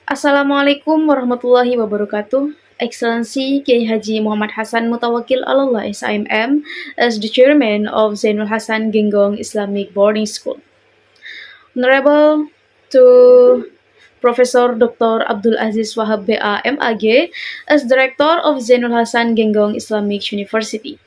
Assalamualaikum warahmatullahi wabarakatuh. Excellency Kiai Haji Muhammad Hasan Mutawakil Allah SIMM as the chairman of Zainul Hasan Genggong Islamic Boarding School. Honorable to Professor Dr. Abdul Aziz Wahab BA MAG as director of Zainul Hasan Genggong Islamic University.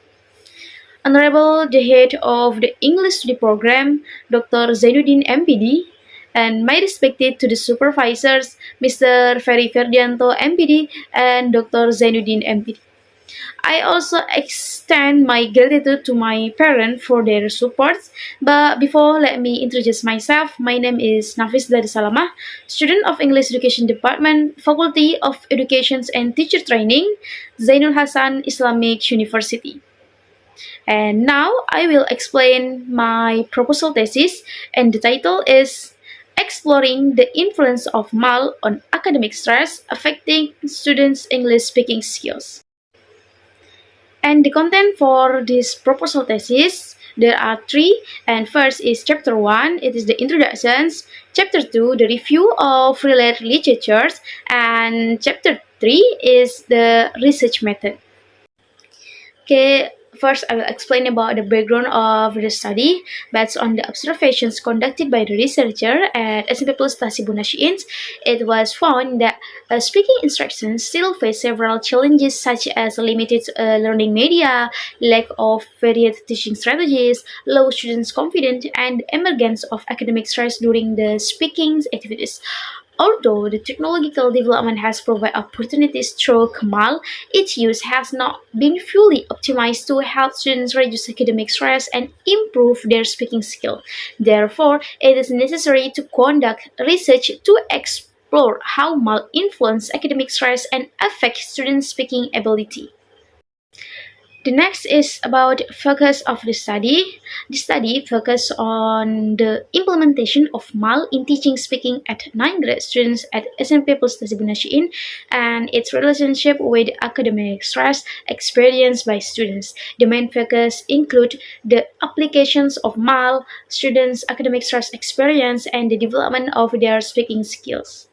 Honorable the head of the English Study Program, Dr. Zainuddin MPD, and my respected to the supervisors, Mr. Ferry Ferdianto MPD and Dr. Zainuddin MPD. I also extend my gratitude to my parents for their support. But before, let me introduce myself. My name is Nafis Daris, student of English Education Department, Faculty of Education and Teacher Training, Zainul Hasan Islamic University. And now I will explain my proposal thesis, and the title is Exploring the Influence of MAL on Academic Stress Affecting Students' English Speaking Skills. And the content for this proposal thesis, there are three, and first is chapter 1, it is the introductions, chapter 2, the review of related literatures, and chapter 3 is the research method. Okay, first I will explain about the background of the study. Based on the observations conducted by the researcher at SMP Plus Tasibunashiins, it was found that speaking instructions still face several challenges such as limited learning media, lack of varied teaching strategies, low students' confidence, and emergence of academic stress during the speaking activities. Although the technological development has provided opportunities through Kamal, its use has not been fully optimized to help students reduce academic stress and improve their speaking skill. Therefore, it is necessary to conduct research to explore how MAL influence academic stress and affect students' speaking ability. The next is about focus of the study. The study focus on the implementation of MAL in teaching speaking at 9th grade students at SMP Plus Tasibunashiin and its relationship with academic stress experienced by students. The main focus include the applications of MAL, students' academic stress experience, and the development of their speaking skills.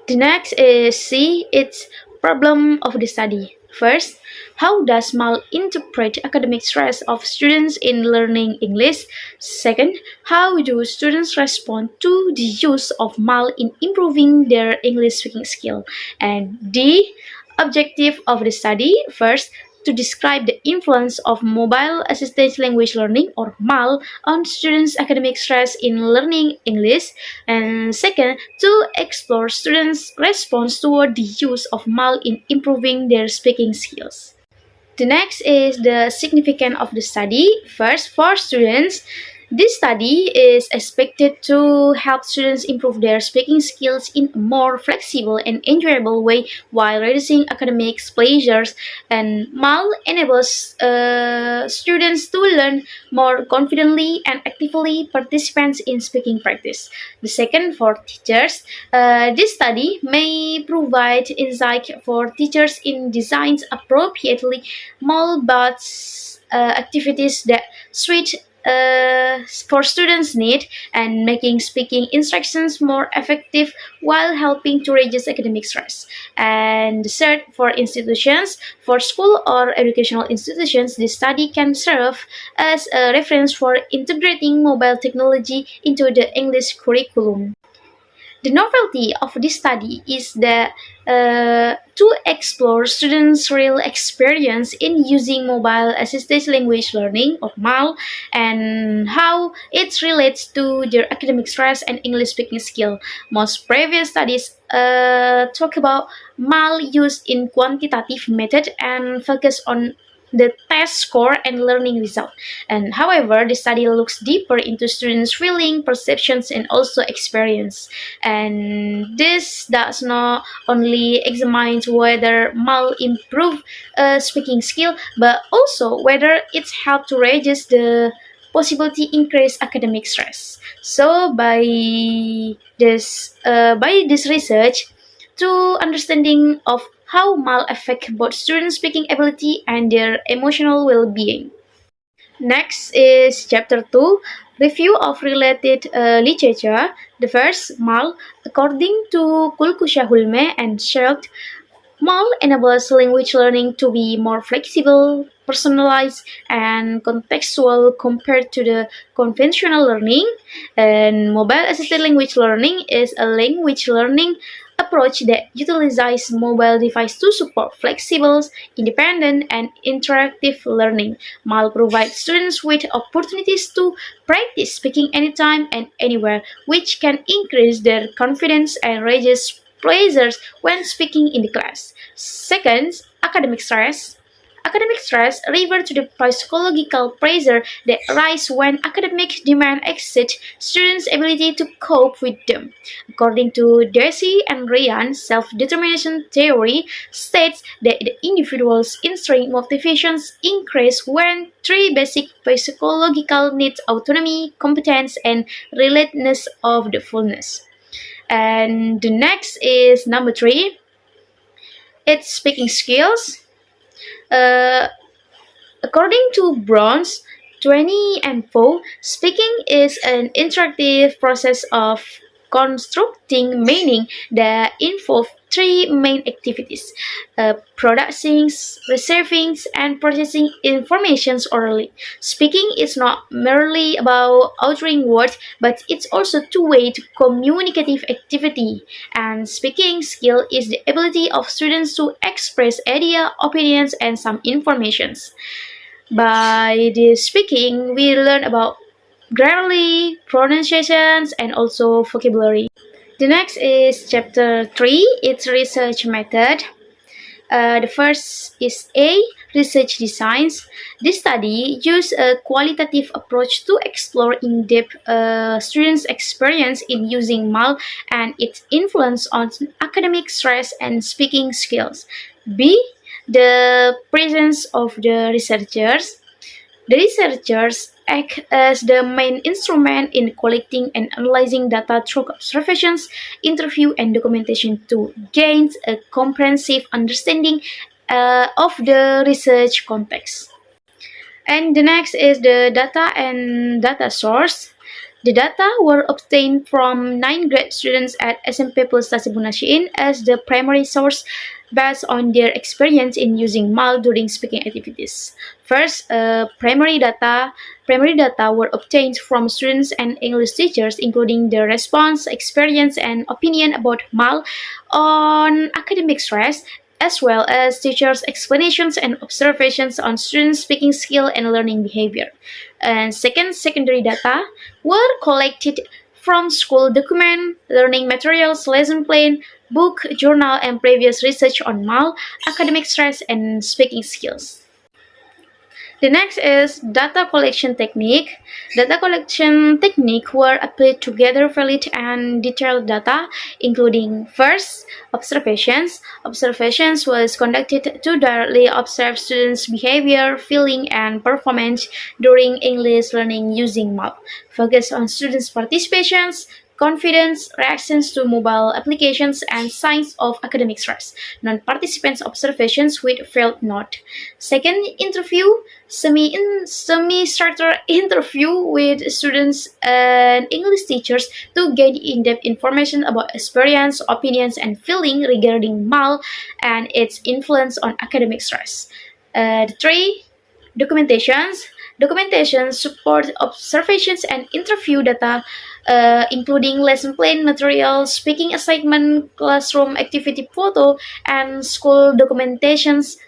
The next is C, its problem of the study. First, how does MAL interpret academic stress of students in learning English? Second, how do students respond to the use of MAL in improving their English speaking skill? And D, objective of the study. First, to describe the influence of mobile assisted language learning or MAL on students' academic stress in learning English, and second, to explore students' response toward the use of MAL in improving their speaking skills. The next is the significance of the study. First, for students, this study is expected to help students improve their speaking skills in a more flexible and enjoyable way while reducing academic pleasures. And MAL enables students to learn more confidently and actively participate in speaking practice. The second, for teachers, this study may provide insight for teachers in designs appropriately MAL but activities that suit for students' need and making speaking instructions more effective while helping to reduce academic stress. And third, for institutions, for school or educational institutions, this study can serve as a reference for integrating mobile technology into the English curriculum. The novelty of this study is that to explore students' real experience in using mobile assisted language learning or MAL and how it relates to their academic stress and English speaking skill. Most previous studies talk about MAL used in quantitative method and focus on the test score and learning result. And however, the study looks deeper into students' feeling, perceptions, and also experience. And this does not only examine whether MAL improve speaking skill, but also whether it's helped to reduce the possibility increase academic stress. So by this research, to understanding of how MAL affect both student speaking ability and their emotional well-being. Next is chapter 2, Review of related literature. The first, Mal, according to Kulkushahulme and Schelt, Mal enables language learning to be more flexible, personalized, and contextual compared to the conventional learning. And mobile assisted language learning is a language learning approach that utilizes mobile device to support flexible, independent, and interactive learning. Mal provides students with opportunities to practice speaking anytime and anywhere, which can increase their confidence and raises pleasures when speaking in the class. Second, academic stress. Academic stress refers to the psychological pressure that arises when academic demand exceeds students' ability to cope with them. According to Daris and Ryan, self-determination theory states that the individual's intrinsic motivations increase when three basic psychological needs: autonomy, competence, and relatedness of the fullness. And the next is number three. It's speaking skills. Uh, According to Bronze 20 and 4, speaking is an interactive process of constructing meaning that involves three main activities: producing, receiving, and processing information orally. Speaking is not merely about uttering words, but it's also two-way to communicative activity. And speaking skill is the ability of students to express idea, opinions, and some informations. By this speaking, we learn about grammar, pronunciations, and also vocabulary. The next is chapter 3, it's research method. The first is A, research designs. This study used a qualitative approach to explore in-depth students' experience in using MAL and its influence on academic stress and speaking skills. B, the presence of the researchers. The researchers act as the main instrument in collecting and analyzing data through observations, interview, and documentation to gain a comprehensive understanding of the research context. And the next is the data and data source. The data were obtained from 9 grade students at SMP plus Tasibunashiin as the primary source based on their experience in using MAL during speaking activities. First, primary data. Primary data were obtained from students and English teachers, including their response, experience, and opinion about MAL on academic stress, as well as teachers' explanations and observations on students' speaking skill and learning behavior. And second, secondary data were collected from school document, learning materials, lesson plan, book, journal, and previous research on MAL, academic stress, and speaking skills. The next is data collection technique. Data collection technique were applied to gather valid and detailed data, including first, observations. Observations was conducted to directly observe students' behavior, feeling, and performance during English learning using MAP. Focus on students' participations, confidence, reactions to mobile applications, and signs of academic stress. Non-participants' observations with field note. Second, interview, semi-structured interview with students and English teachers to gain in-depth information about experience, opinions, and feeling regarding MAL and its influence on academic stress. Three, documentations. Documentation support observations and interview data, including lesson plan material, speaking assignment, classroom activity photo, and school documentations.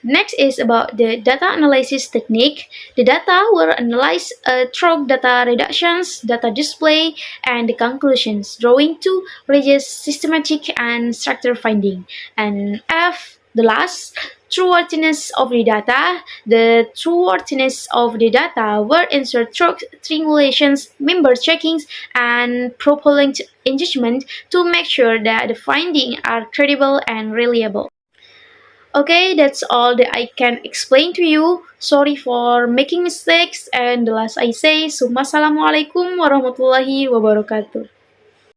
Next is about the data analysis technique. The data were analyzed through data reductions, data display, and the conclusions, drawing to reach systematic and structured finding. And F, the last, trustworthiness of the data. The trustworthiness of the data were ensured through triangulations, member checkings, and prolonged engagement to make sure that the findings are credible and reliable. Okay, that's all that I can explain to you. Sorry for making mistakes. And the last I say, Assalamualaikum warahmatullahi wabarakatuh.